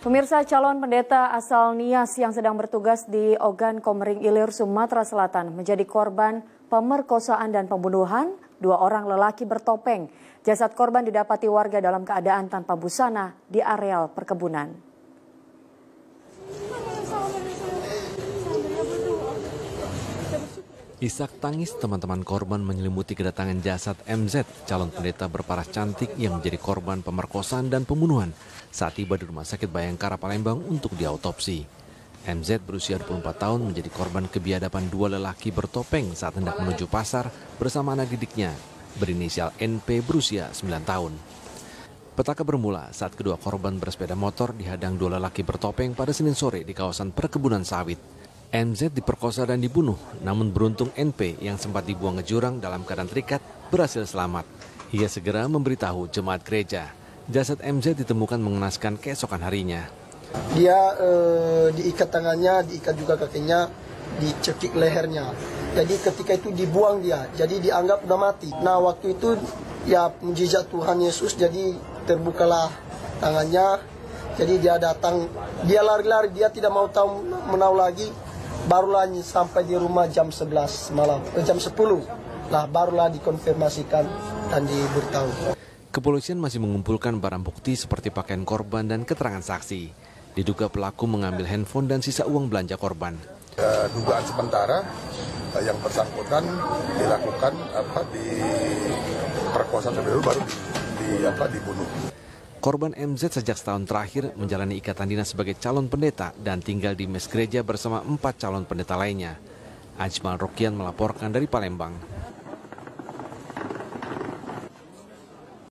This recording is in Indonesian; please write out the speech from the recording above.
Pemirsa, calon pendeta asal Nias yang sedang bertugas di Ogan Komering Ilir, Sumatera Selatan menjadi korban pemerkosaan dan pembunuhan 2 orang lelaki bertopeng. Jasad korban didapati warga dalam keadaan tanpa busana di areal perkebunan. Isak tangis teman-teman korban menyelimuti kedatangan jasad MZ, calon pendeta berparas cantik yang menjadi korban pemerkosaan dan pembunuhan saat tiba di Rumah Sakit Bayangkara Palembang untuk diautopsi. MZ berusia 24 tahun menjadi korban kebiadaban 2 lelaki bertopeng saat hendak menuju pasar bersama anak didiknya berinisial NP berusia 9 tahun. Petaka bermula saat kedua korban bersepeda motor dihadang 2 lelaki bertopeng pada Senin sore di kawasan perkebunan sawit. MZ diperkosa dan dibunuh, namun beruntung NP yang sempat dibuang ke jurang dalam keadaan terikat berhasil selamat. Ia segera memberitahu jemaat gereja. Jasad MZ ditemukan mengenaskan keesokan harinya. Dia diikat tangannya, diikat juga kakinya, dicekik lehernya. Jadi ketika itu dibuang dia, jadi dianggap udah mati. Nah waktu itu ya mujizat Tuhan Yesus, jadi terbukalah tangannya. Jadi dia datang, dia lari-lari, dia tidak mau tahu menau lagi. Barulah sampai di rumah jam 11 malam, jam 10 lah barulah dikonfirmasikan dan diberitahu. Kepolisian masih mengumpulkan barang bukti seperti pakaian korban dan keterangan saksi. Diduga pelaku mengambil handphone dan sisa uang belanja korban. Dugaan sementara yang bersangkutan dilakukan diperkosa terlebih dahulu baru dibunuh. Korban MZ sejak setahun terakhir menjalani ikatan dinas sebagai calon pendeta dan tinggal di mes gereja bersama 4 calon pendeta lainnya. Ajmal Rokian melaporkan dari Palembang.